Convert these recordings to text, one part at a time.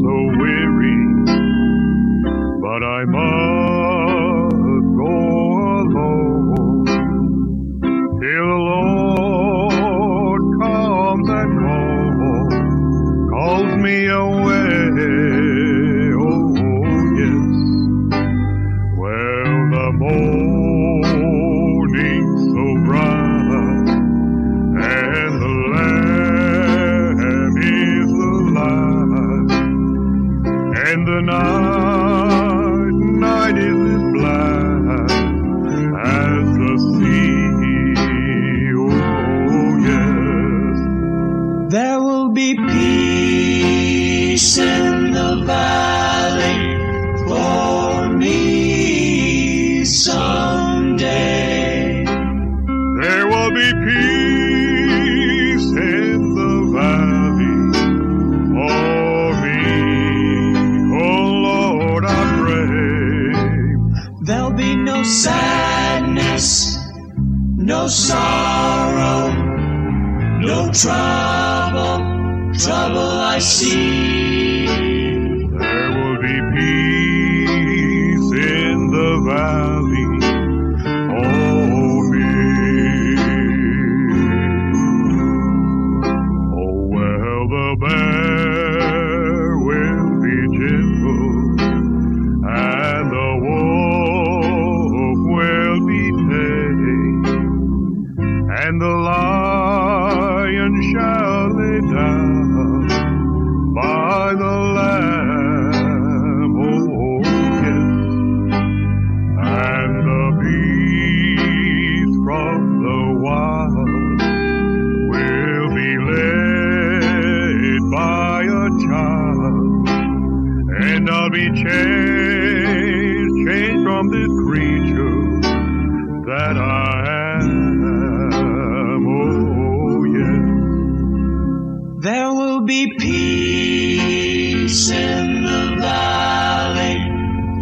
so weary, but I must go alone till the Lord comes and calls me away. Oh yes, well the morning's so bright and the Lamb is the light, and the night is as black as the sea. Oh yes, there will be peace in the valley for me someday. there will be peace in the valley for me. Oh Lord, I pray. There'll be no sadness, no sorrow, no trouble I see. There will be peace in the valley for me. Oh, well, the bear will be gentle, and the wolf will be tame, and the lion shall lay down by the Lamb, oh yes, and the beast from the wild will be led by a child, and I'll be changed from this creature that I am, oh yes. There will be peace in the valley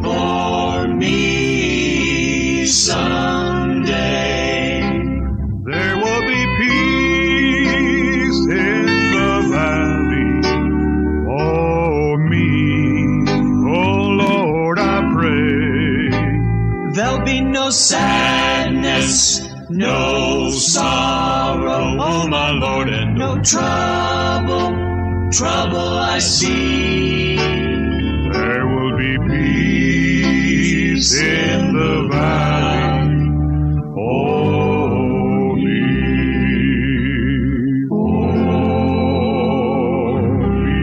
for me someday. There will be peace in the valley for me. Oh Lord, I pray. There'll be no sadness, no sorrow, oh my Lord, and no trouble I see. There will be peace in the valley for me. For me.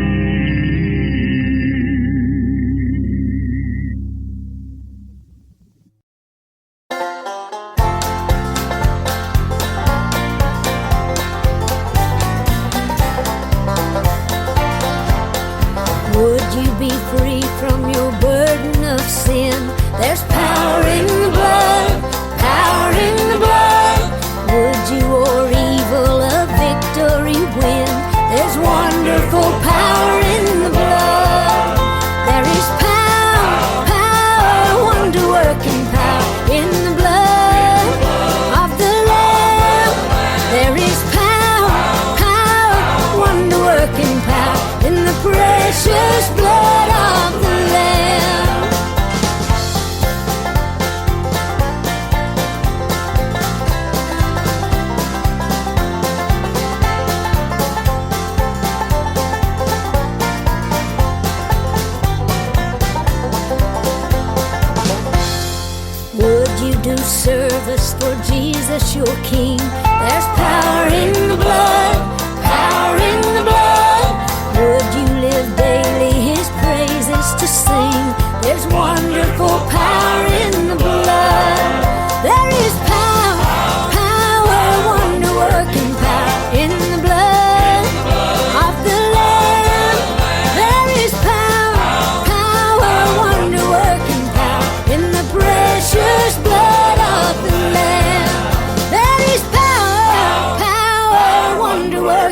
Would you be free from your burden of sin? There's power in the blood, power in the blood. Would you or evil a victory win? There's wonderful power in the blood. There is power, wonder-working power in the blood of the Lamb. There is power, wonder-working power in the precious blood of the Lamb. Would you do service for Jesus your King? There's power in the blood, power in the blood. Would you live daily His praises to sing? There's wonderful power in the blood. There is power, wonder-working power in the blood of the Lamb. There is power, wonder-working power in the precious blood of the Lamb. There is power, wonder-working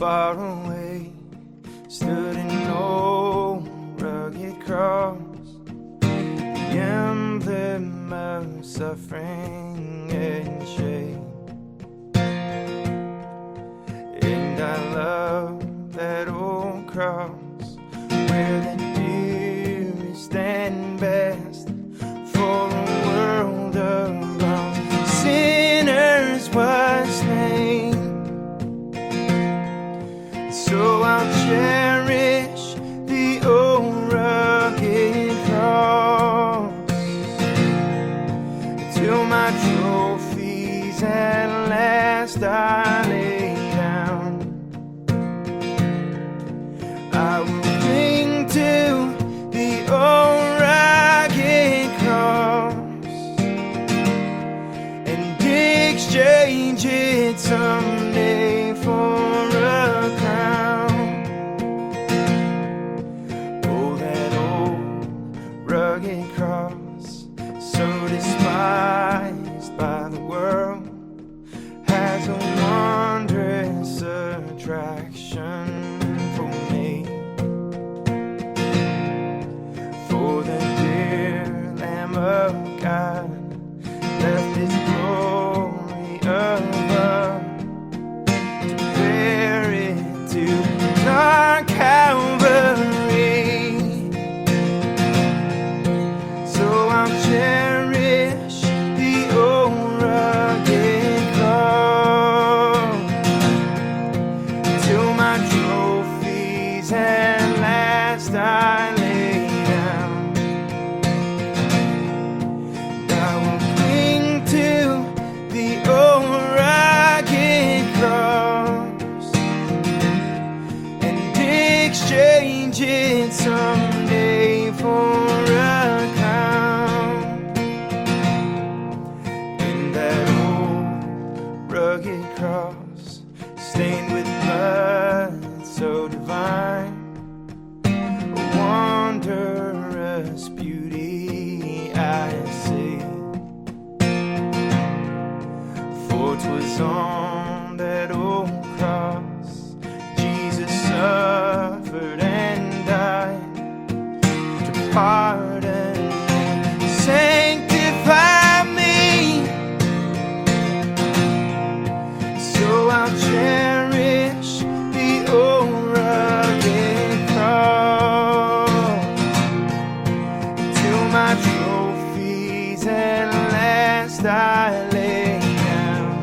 far away stood an old rugged cross, the emblem of suffering and shame. And I love that old cross where the dearest and best for a world of lost sinners was slain. So I'll cherish the old rugged cross till my trophies at last I lay down. I will cling to the old rugged cross and exchange it someday for a crown. Oh, that old rugged cross, so despised by the world, has a wondrous attraction for me. For the dear Lamb of God left His glory above to bear it to dark Calvary. So I'll cherish the old rugged cross till my trophies at last I lay down. And I will cling to the old rugged cross and exchange it someday for a crown. In that old rugged cross, stained with blood so divine, a wondrous beauty I see. For 'twas on that old cross Jesus suffered and died to pardon and sanctify me. So I'll cherish the old rugged cross till my trophies at last I lay down.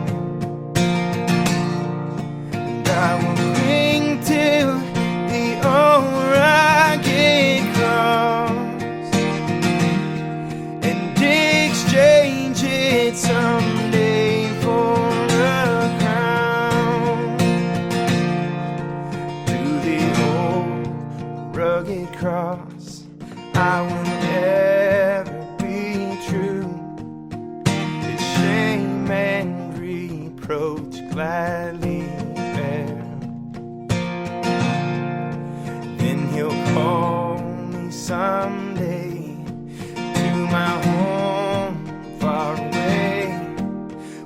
And I will cling to the old rugged cross and exchange it someday for a crown. To the old rugged cross I will never be true. Its shame and reproach gladly bear. Then He'll call me someday to my home far away,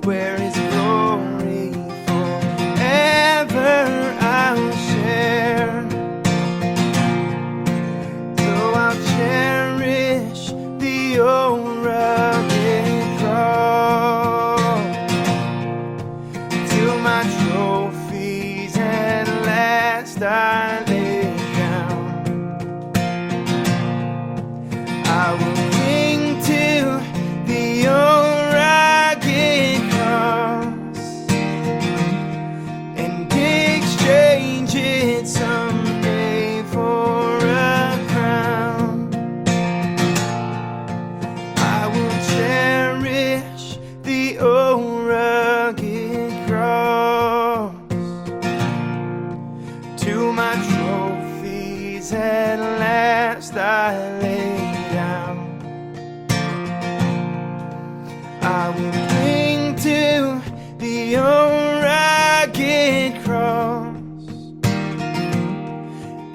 where His glory forever I'll share. So I'll cherish the old rugged cross till my trophies at last I lay down. I will cling to the old rugged cross and exchange it someday for a crown. I will cherish the old rugged cross till my trophies at last I lay down. I will cling to the old rugged cross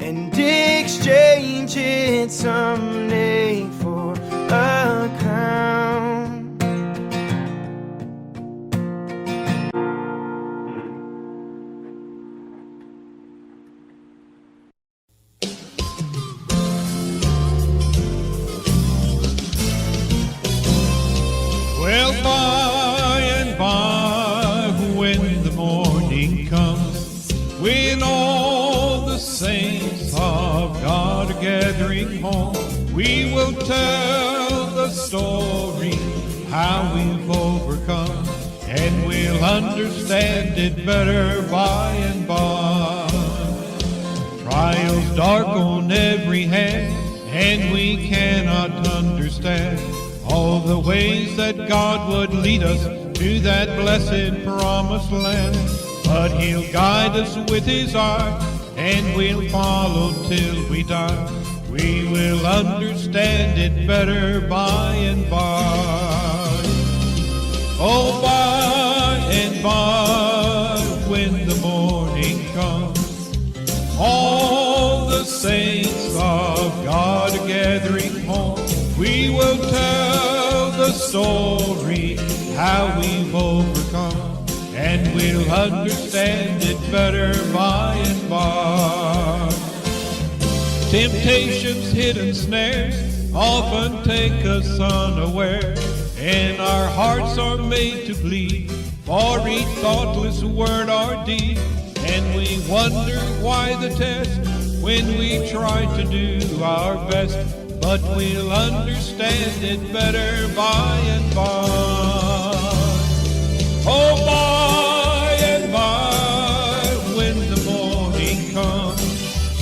and exchange it someday for a crown. saints of God gathering home, we will tell the story, how we've overcome, and we'll understand it better by and by. Trials dark on every hand, and we cannot understand all the ways that God would lead us to that blessed promised land. But He'll guide us with His eye, and we'll follow till we die. We will understand it better by and by. Oh, by and by, when the morning comes, all the saints of God gathering home, we will tell the story, how we've overcome, and we'll understand it better by and by. Temptations, hidden snares often take us unaware, and our hearts are made to bleed for each thoughtless word or deed. And we wonder why the test when we try to do our best, but we'll understand it better by and by. Oh, by and by, when the morning comes,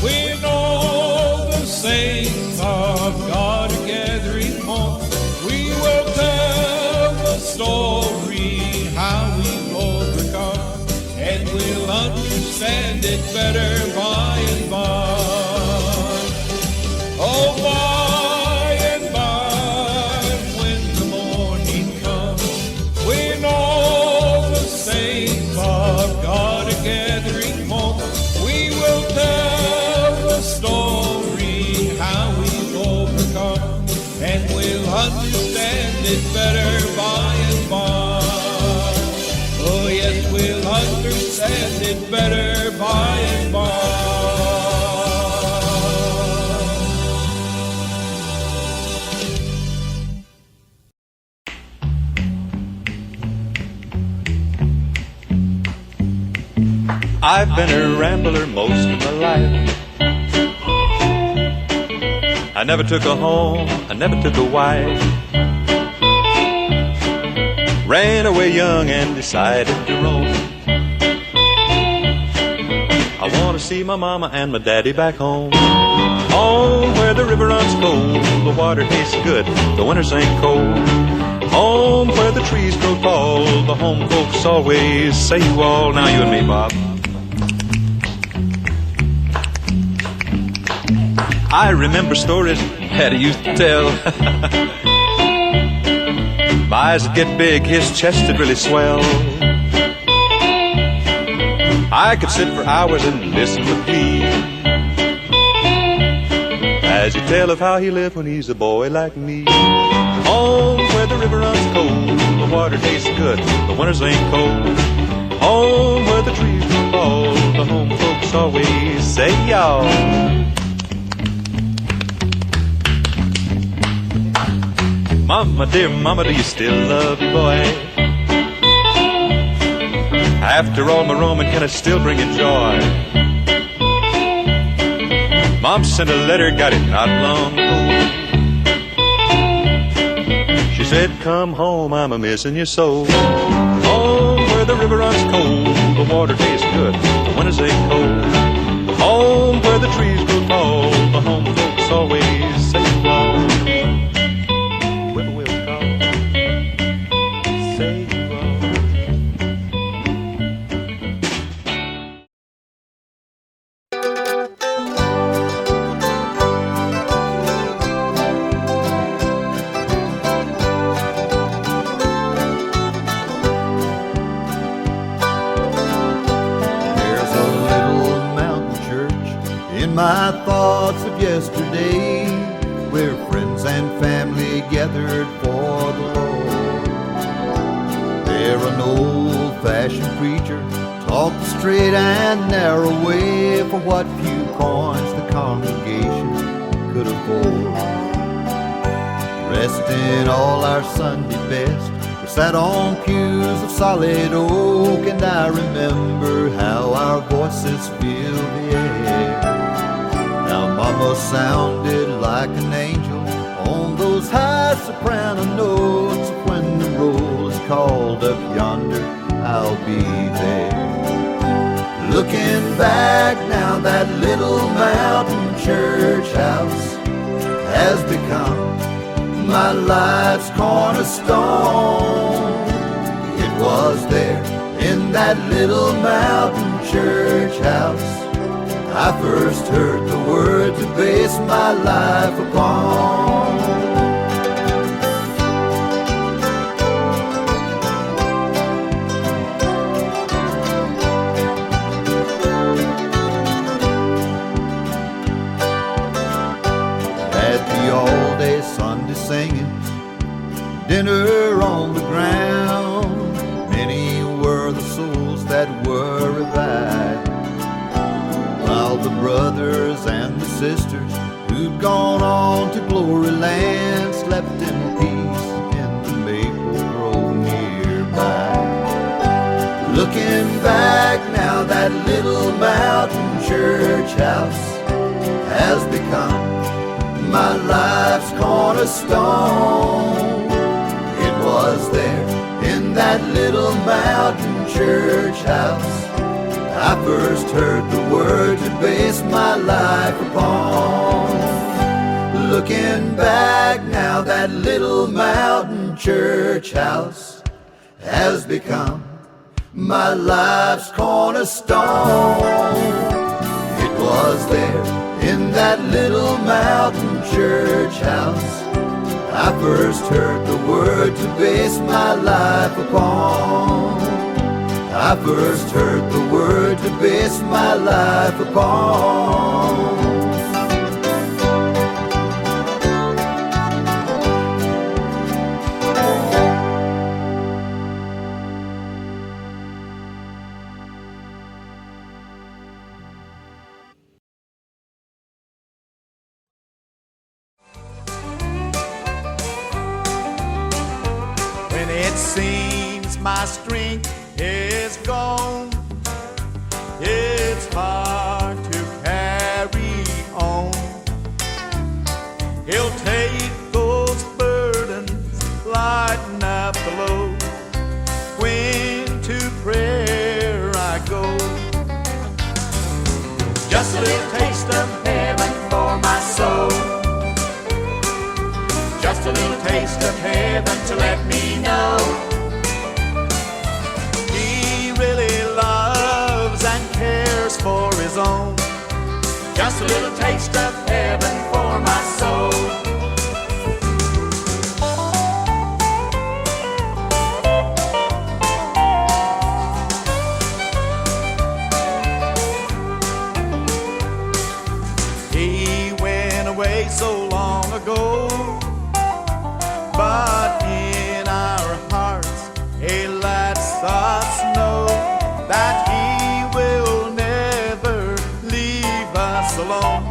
when all the saints of God are gathering home, we will tell the story, how we've overcome, and we'll understand it better by and by. Oh, by and by, when the morning comes, when all the saints of God are gathering home, we will tell the story, how we've overcome, and we'll understand it better by and by. Oh yes, we'll understand it better by and by. I've been a rambler most of my life. I never took a home, I never took a wife. Ran away young and decided to roam. I want to see my mama and my daddy back home. Home where the river runs cold, the water tastes good, the winters ain't cold. Home where the trees grow tall, the home folks always say you all. Now you and me, Bob. I remember stories Daddy used to tell. My eyes would get big, his chest would really swell. I could sit for hours and listen with glee as he tell of how he lived when he's a boy like me. Home where the river runs cold, the water tastes good, the winters ain't cold. Home where the trees grow tall, the home folks always say y'all. Mama, dear mama, do you still love your boy? After all my roaming, can I still bring you joy? Mom sent a letter, got it not long ago. She said, come home, I'm a-missing you so. Home where the river runs cold, the water tastes good, the winters ain't cold. Home where the trees grow tall, the home folks always say wow. My thoughts of yesterday, where friends and family gathered for the Lord. There an old-fashioned preacher talked the straight and narrow way for what few coins the congregation could afford. Dressed in all our Sunday best, we sat on pews of solid oak, and I remember how our voices filled the air. Mama sounded like an angel on those high soprano notes. When the roll is called up yonder, I'll be there. Looking back now, that little mountain church house has become my life's cornerstone. It was there in that little mountain church house I first heard the word to base my life upon. At the all-day Sunday singing, dinner on the ground, many were the souls that were revived, while the brothers and the sisters who'd gone on to glory land slept in peace in the maple grove nearby. Looking back now, that little mountain church house has become my life's cornerstone. It was there in that little mountain church house I first heard the word to base my life upon. Looking back now, that little mountain church house has become my life's cornerstone. It was there in that little mountain church house I first heard the word to base my life upon. I first heard the word to base my life upon. When it seems my strength is gone, it's hard to carry on. He'll take those burdens, lighten up the load. When to prayer I go, just a little taste of heaven for my soul. Just a little taste of heaven to let me know He really loves and cares for His own. Just a little taste of heaven for my soul. He went away so long ago, but in our hearts He lets us know that He will never leave us alone.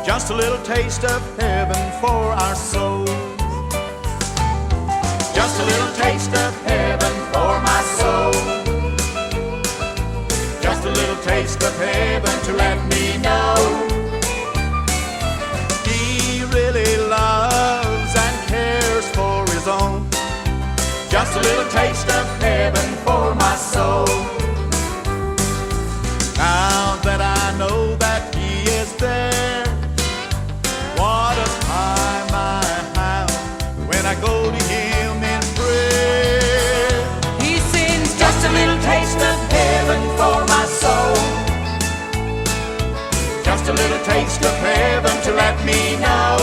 Just a little taste of heaven for our souls. Just a little taste of heaven for my soul. Just a little taste of heaven to let me know He really loves and cares for His own. Just a little taste of heaven for my soul. Now that I know that He is there, what a time I have when I go to Him in prayer. He sings just a little taste of heaven for my soul. Just a little taste of heaven to let me know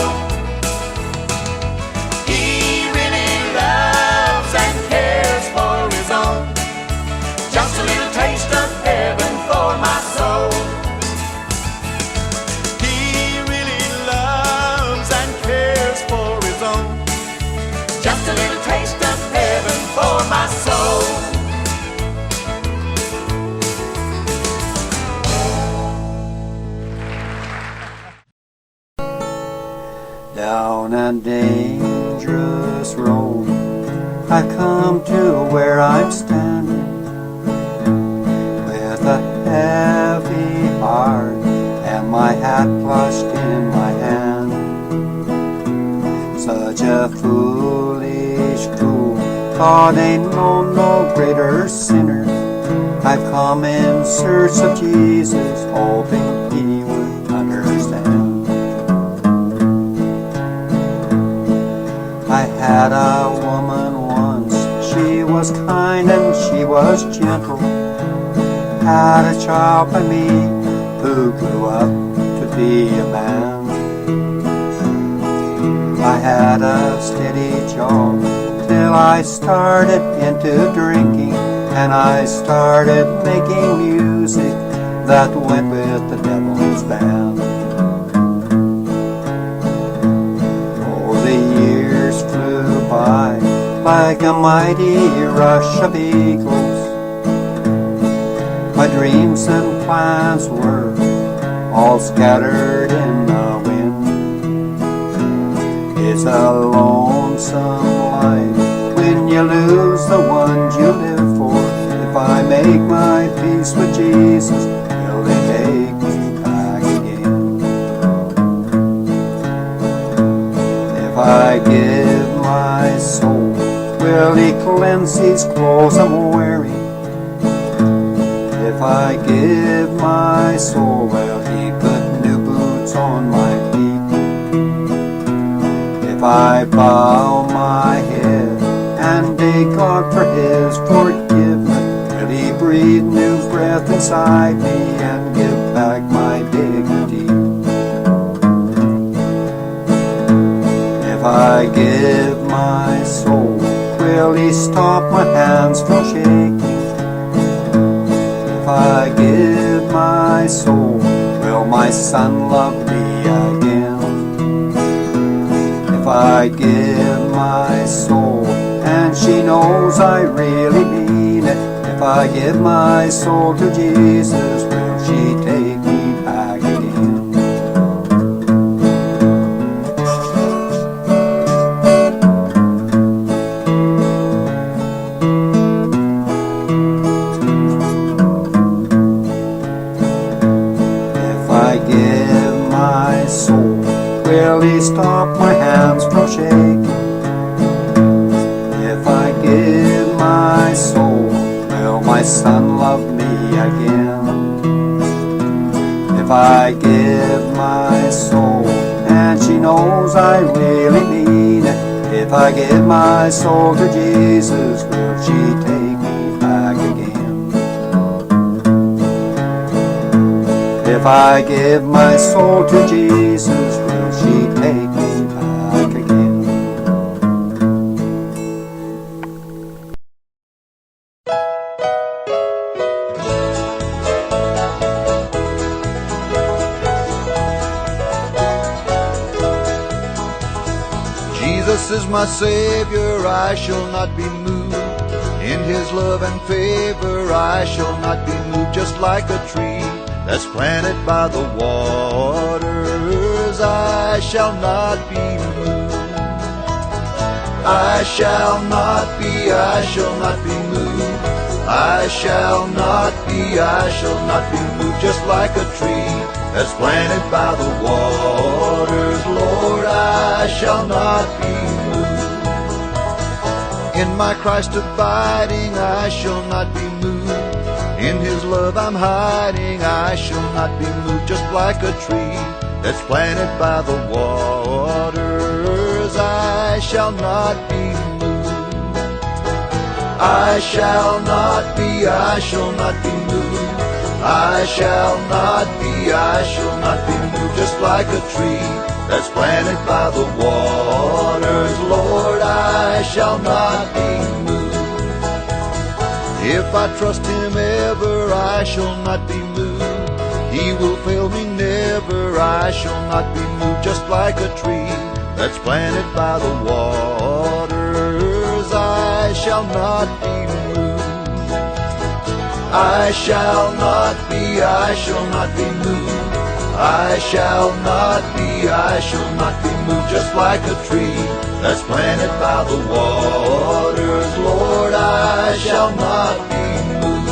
He really loves and cares for His own. Just a little taste of heaven for my soul. He really loves and cares for His own. Just a little taste of heaven for my soul. Down a dangerous road I come to where I'm standing, with a heavy heart and and my hat clutched in my hand. Such a foolish fool, God ain't known no greater sinner. I've come in search of Jesus, hoping he would understand. I had a woman once, she was kind and she was gentle. Had a child by me who grew up to be a man. I had a steady job till I started into drinking, and I started making music that went with the devil's band. Oh, the years flew by like a mighty rush of eagles. My dreams and plans were all scattered in the wind. It's a lonesome life when you lose the ones you live for. If I make my peace with Jesus, will they take me back again? If I give my soul, will he cleanse these clothes I'm wearing? If I give my soul, will he put new boots on my feet? If I bow my head and beg God for his forgiveness, will he breathe new breath inside me and give back my dignity? If I give my soul, will he stop my hands from shaking? If I give my soul, will my son love me again? If I give my soul, and she knows I really mean it, if I give my soul to Jesus, will she take me back again? Will he stop my hands from shaking? If I give my soul, will my son love me again? If I give my soul, and she knows I really mean it, if I give my soul to Jesus, will she take me back again? If I give my soul to Jesus, will she take me back again? Jesus is my Savior, I shall not be moved. In his love and favor I shall not be moved. Just like a tree that's planted by the waters, I shall not be moved. I shall not be moved. I shall not be moved. Just like a tree that's planted by the waters, Lord, I shall not be moved. In my Christ abiding, I shall not be moved. In his love I'm hiding, I shall not be moved. Just like a tree that's planted by the waters, I shall not be moved. I shall not be moved. I shall not be moved. Just like a tree that's planted by the waters, Lord, I shall not be moved. If I trust him ever, I shall not be moved. He will fail me never, I shall not be moved. Just like a tree that's planted by the waters, I shall not be moved. I shall not be moved. I shall not be moved. Just like a tree that's planted by the waters, Lord, I shall not be moved.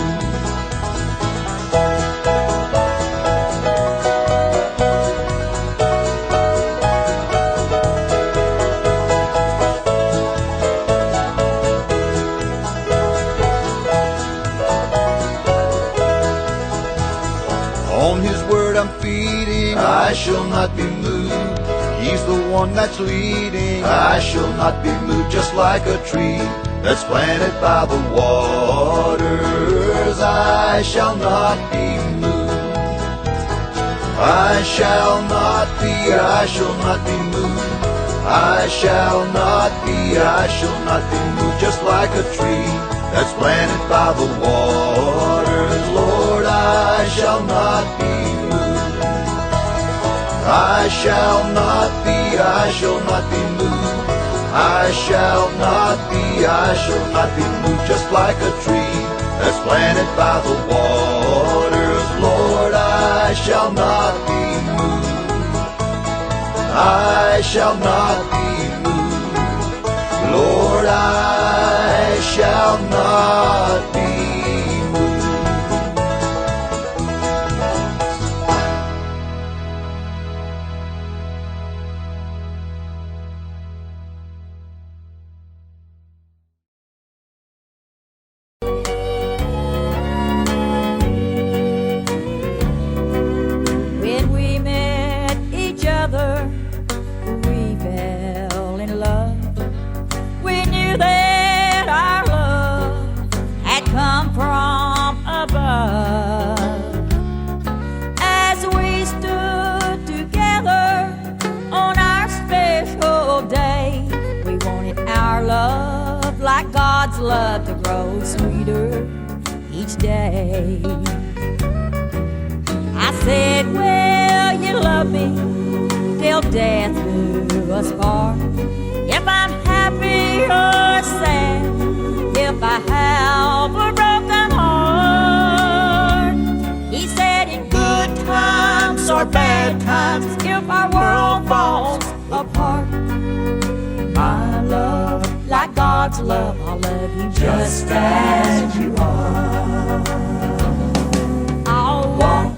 I shall not be moved. He's the one that's leading. I shall not be moved. Just like a tree that's planted by the waters, I shall not be moved. I shall not be moved. I shall not be moved. Just like a tree that's planted by the waters, Lord, I shall not be moved. I shall not be moved. I shall not be moved. Just like a tree that's planted by the waters, Lord, I shall not be moved. I shall not be moved. Lord, I shall not be moved. When we met each other, we fell in love. We knew that our love had come from above. As we stood together on our special day, we wanted our love like God's love to grow sweeter each day. I said, will you love me till death do us part? If I'm happy or sad, if I have a broken heart. He said, in good times or bad times, if our world falls apart, my love, like God's love, I'll love you just as you are. I'll walk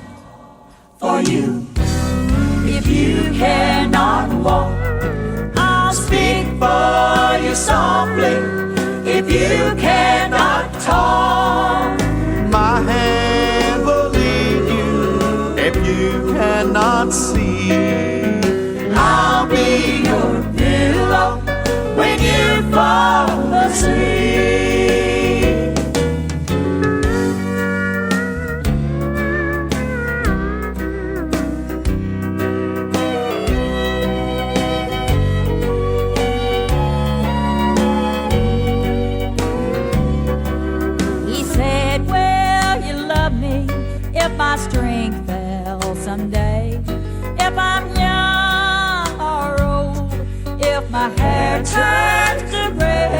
for you. If you cannot walk, I'll speak for you softly. If you cannot talk, My hand will lead you. If you cannot see, I'll be your pillow when you fall asleep. He said, will you love me if my strength fell someday? If I'm young or old, if my hair turns to gray?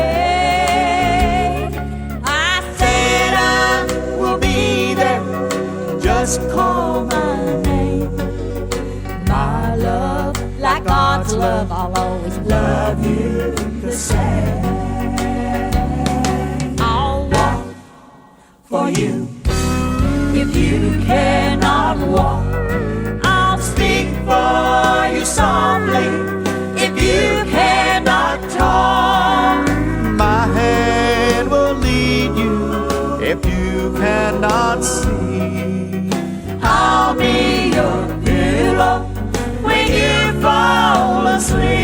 I said I will be there, just call my name. My love, like God's love, I'll always love you the same. I'll walk for you. If you cannot walk, I'll speak for you softly. If you cannot talk, my hand will lead you. If you cannot see, I'll be your pillow when you fall asleep.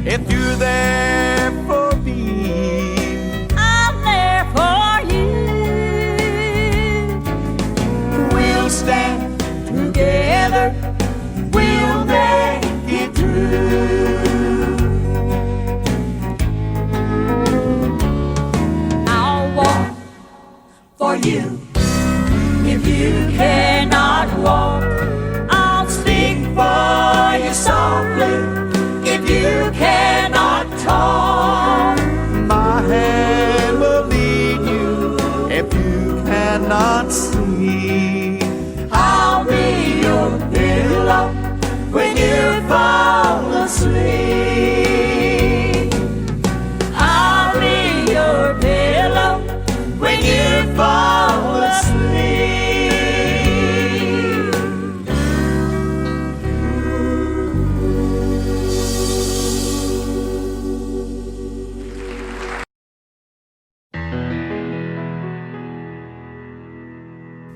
if you're there for me, I'm there for you. We'll stand together, we'll make it through. I'll walk for you. If you cannot walk, I'll speak for you softly. If you cannot talk, my hand will lead you. If you cannot see, I'll be your pillow when you fall asleep. I'll be your pillow when you fall asleep.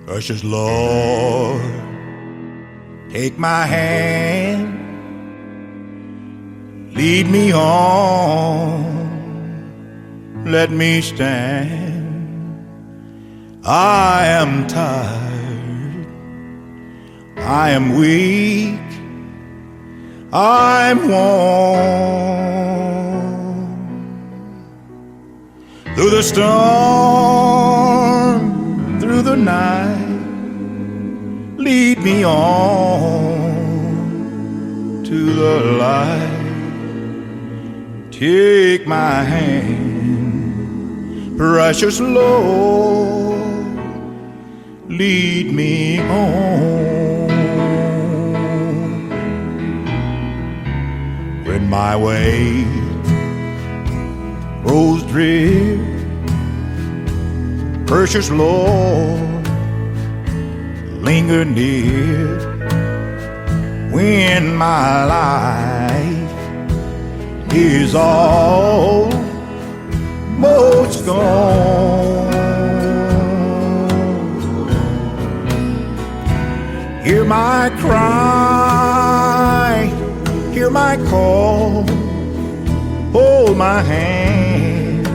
Precious Lord, Take my hand, lead me on, let me stand. I am tired, I am weak, I'm worn. Through the storm, through the night, lead me on to the light. Take my hand, precious Lord, lead me home. When my way grows drear, precious Lord, linger near. When my life is almost gone, hear my cry, hear my call, hold my hand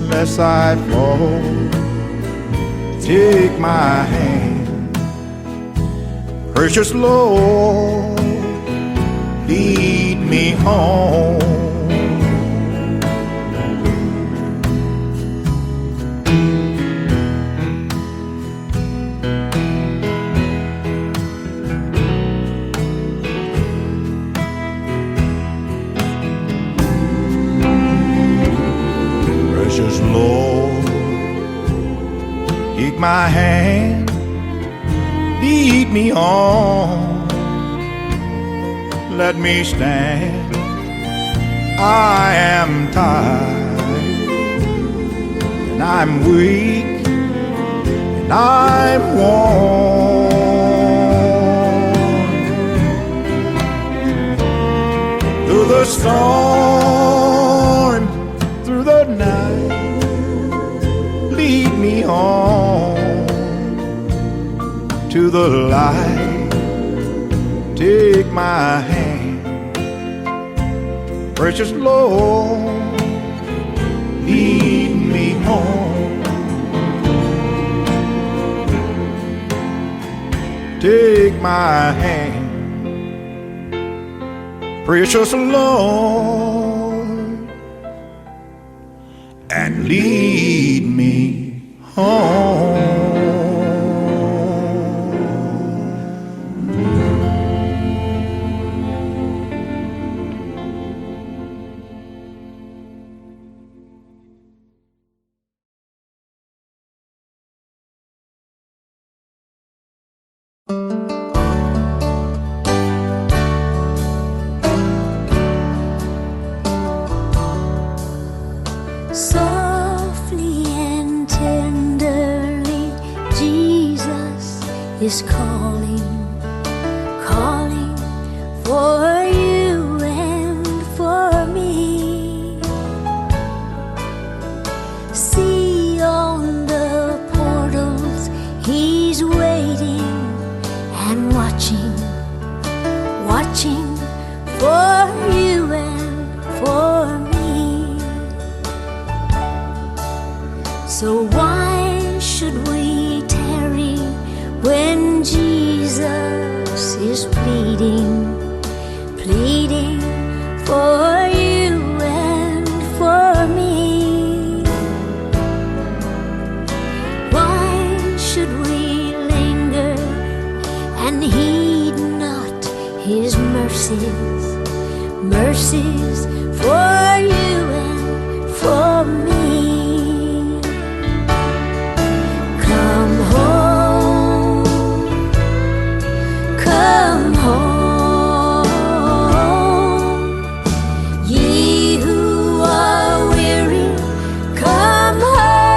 lest I fall. Take my hand, precious Lord, lead me home. Precious Lord, take my hand, lead me on, let me stand. I am tired, and I'm weak, and I'm worn. Through the storm, through the night, lead me on to the light. Take my hand, precious Lord, lead me home. Take my hand, precious Lord, and lead me home. Softly and tenderly, Jesus is calling, calling for you and for me. See on the portals, He's waiting and watching, watching for you and for me. So why should we tarry when Jesus is pleading, pleading for you and for me? Why should we linger and heed not His mercies, mercies for you and for me? Come home, ye who are weary, come home.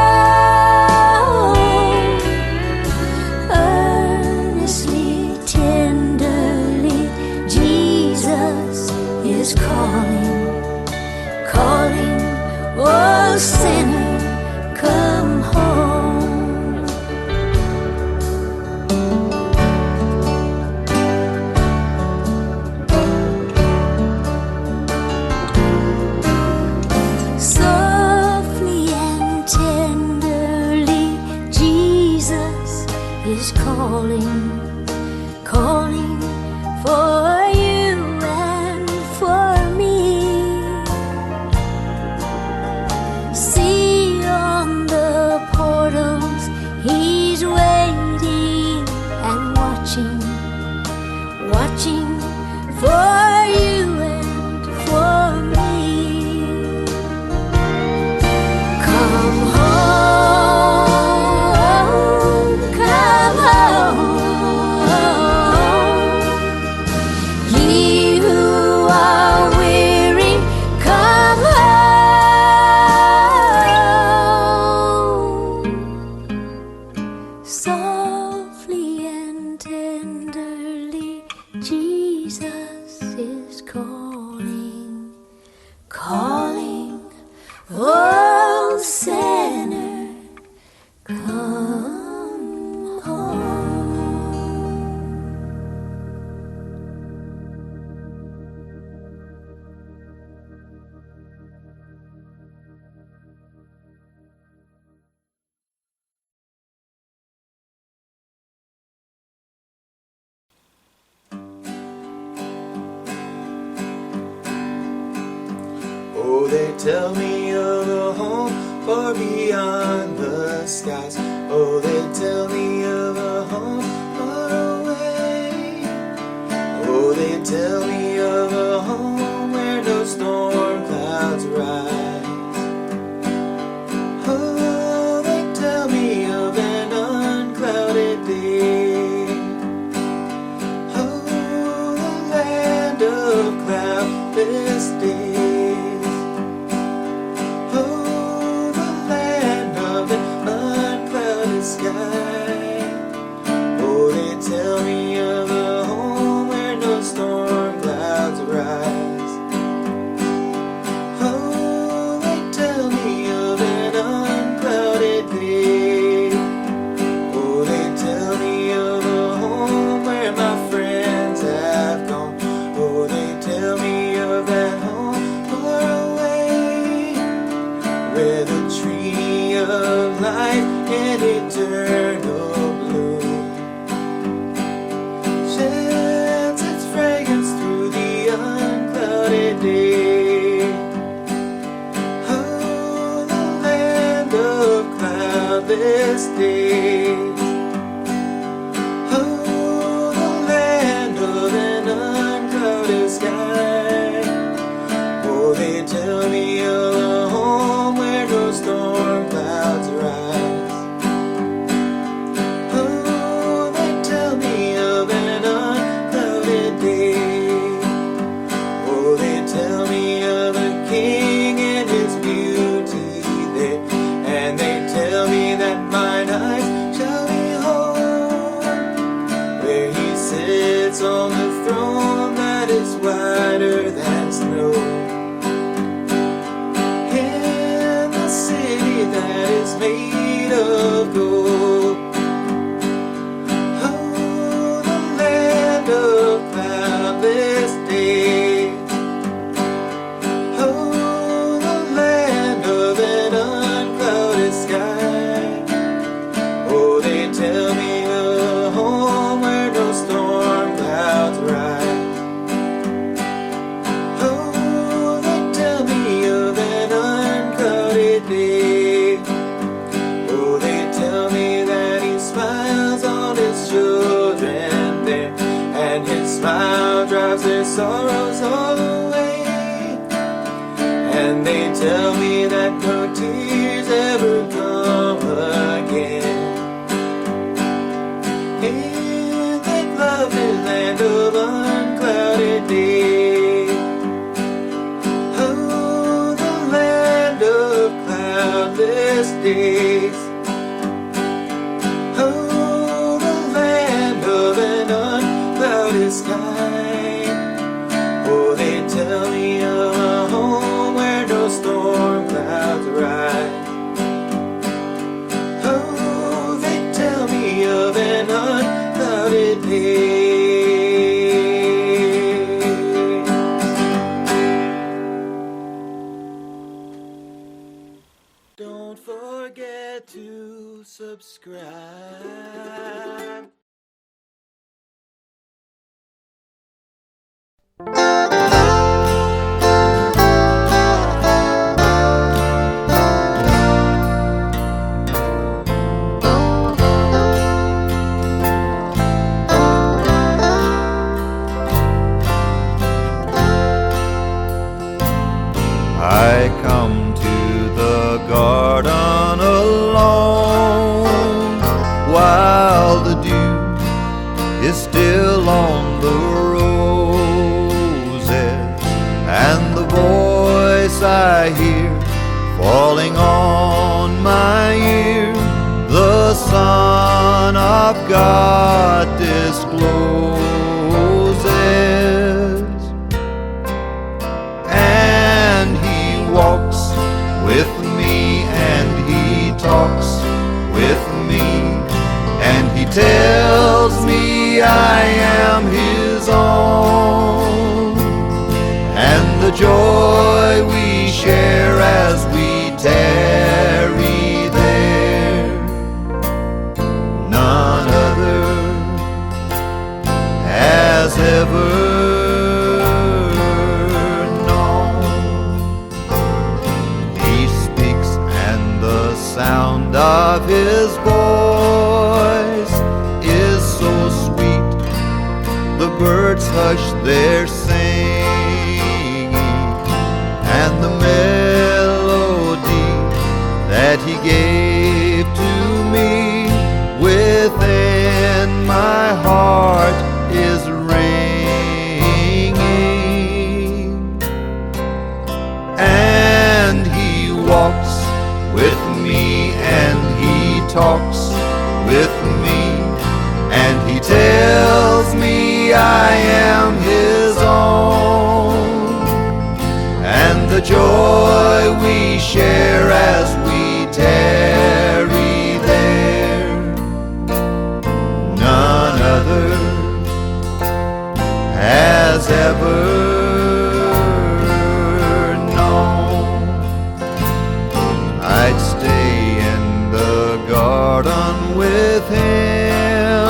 Earnestly, tenderly, Jesus is calling, calling. for you and for me. Come home, come home. Ye who are weary, come home. Softly and tenderly, Jesus is calling, calling. Oh, sinner, come home. Oh, they tell me of a home far beyond the skies. Oh, they tell me of a home far away. Oh, they tell me of a home where no storm clouds rise. Oh, they tell me of an unclouded day. Oh, the land of cloudless days. Oh, they tell me of a home where no storm clouds rise. Oh, they tell me of an unclouded day. Oh, they tell me of a home where my friends have gone. Oh, they tell me of that home far away, where the tree of life and eternal bloom sheds its fragrance through the unclouded day. Oh, the land of cloudless days. Oh, the land of an unclouded sky. Oh, they tell me of a home where no storm clouds rise. On the throne that is whiter than snow, in the city that is made of gold. Oh, the land of cloudless days. Oh, the land of an unclouded sky. Oh, they tell me of a home where no storm clouds rise. Oh, they tell me of an unclouded day. Oh, they tell me that he smiles on his children there, and his smile drives their sorrows all away. And they tell me that no tears ever come again. In that lovely land of unclouded day. Oh, the land of cloudless days. Oh, the land of an unclouded sky. Oh, they tell me of a home where no storm clouds rise. Oh, they tell me of an unclouded day. Don't forget to subscribe. on the roses, and the voice I hear falling on my ear, the Son of God discloses. And He walks with me, and He talks with me, and He tells me I am His own. And the joy we share as we tarry there, none other has ever known. He speaks, and the sound of His voice is so sweet, the birds hush their singing, and the melody that He gave to me within my heart is ringing. And He walks with me, and He talks with me, and He tells me I am His own. And the joy we share as we tarry there, none other has ever known. I'd stay in the garden with Him,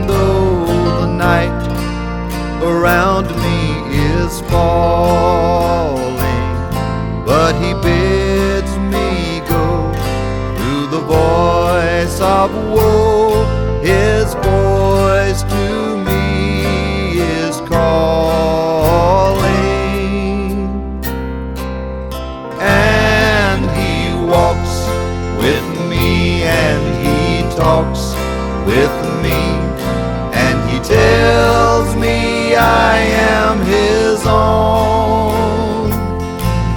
though the night around me is falling, but He bids me go through the voice of woe. His voice to me is calling. And He walks with me, and He talks with me, and He tells me I am His own.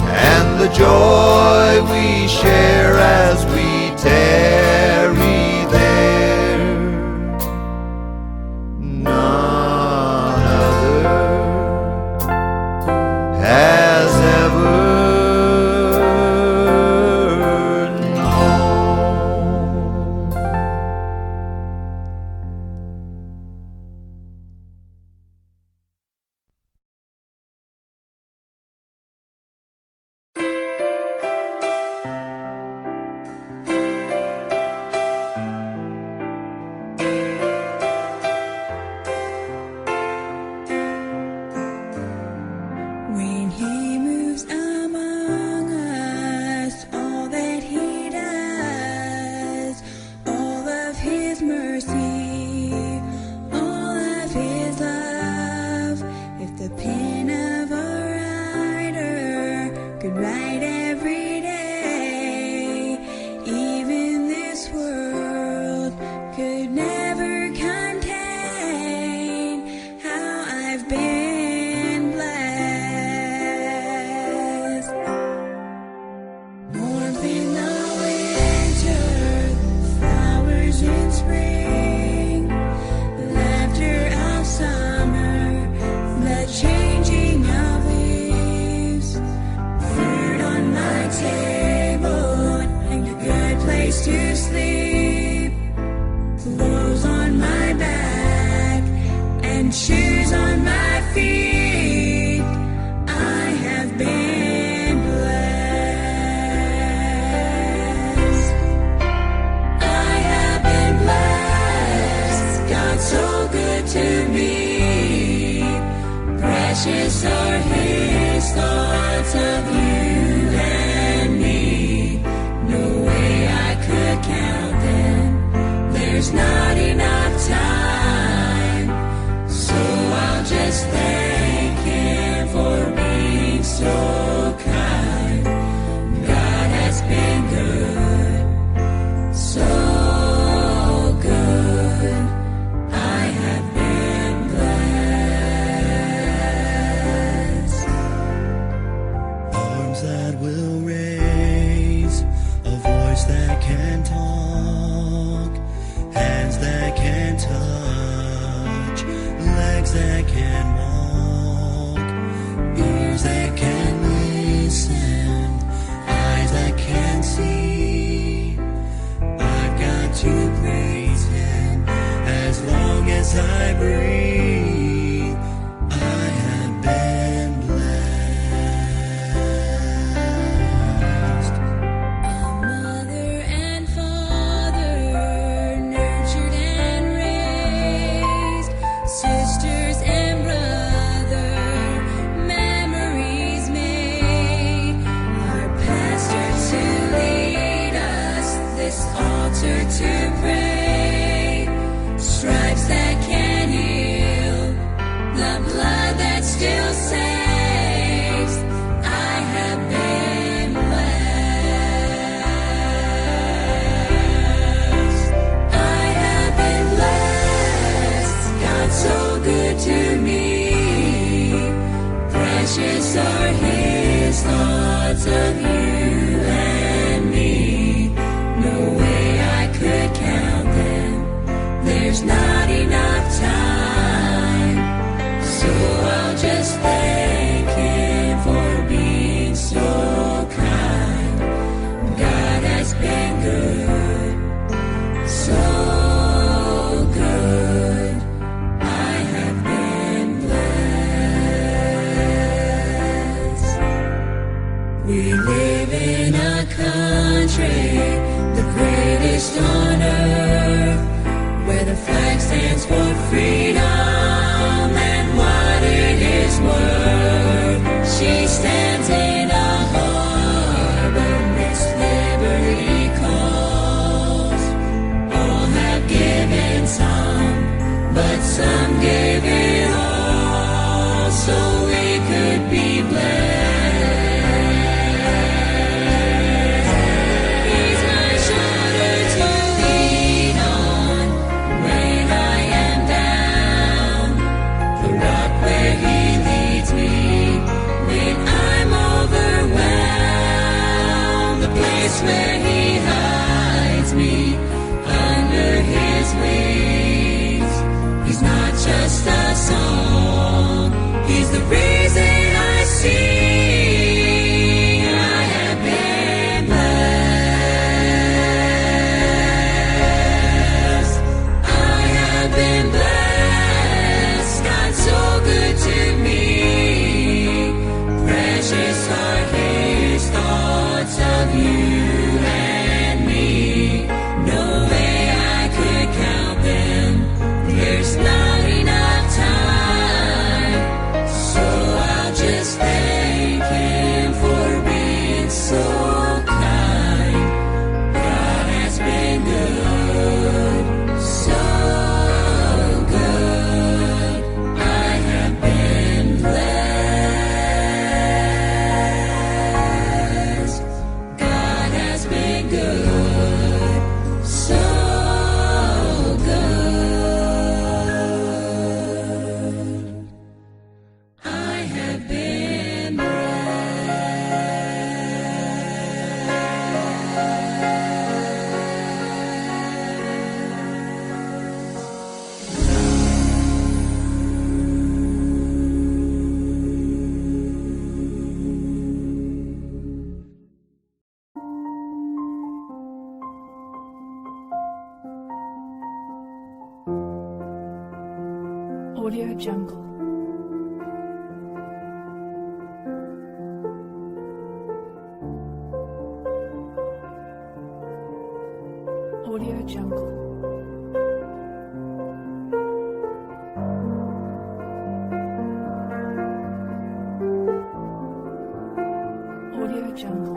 And the joy we share as we tarry there, none other has ever known. When He moves among us, all that He does, all of His mercy, all of His love. If the pen of a writer could write every day, even this world could never contain how I've been blessed. Warmth in the winter, flowers in spring, laughter of summer, the changing of leaves, food on my table, and a good place to sleep, clothes on my back, and shoes on my feet. I have been blessed. I have been blessed. God's so good to me. Precious are His thoughts of you and me. No way I could count them. There's not enough time. So I'll just thank Him for being so kind. God has been good, so good. I have been that can walk, ears that can listen, eyes that can see. I've got to praise Him as long as I breathe. I have been blessed. A mother and father nurtured and raised, sisters and brother memories made, our pastor to lead us, this altar to pray, stripes that can heal, the blood that still saves. I have been blessed. I have been blessed. God's so good to me. Precious are His thoughts of you and me. No way I could count them. There's not enough time. So I'll just thank Him for being so kind. God has been good, so good. I have been blessed. We live in a country, the greatest on earth, where the flag stands for freedom and what it is worth. She stands in a harbor, Miss Liberty calls. All have given some, but some gave it all, so we could be blessed. He's my shoulder to lean on when I am down, the rock where He leads me when I'm overwhelmed, the place where He hides me under His wings. He's not just a song, He's the reason I sing. I have been blessed. I have been blessed. God's so good to me. Precious are His thoughts of you and me. No way I could count them. There's not enough time. So I'll just thank Him for being so kind. God has been good, so good. I have been blessed. God has been good, so good. I have been Audio Jungle. Audio Jungle. Audio Jungle.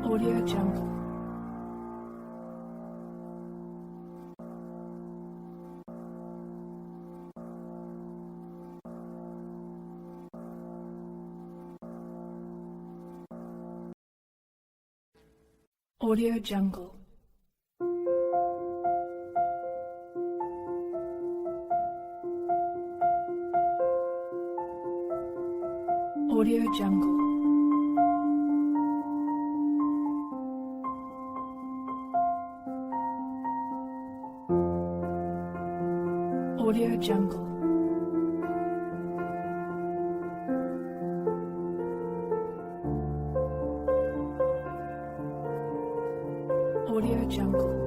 Audio Jungle. Audio Jungle. Audio Jungle. Audio Jungle. Audio Jungle.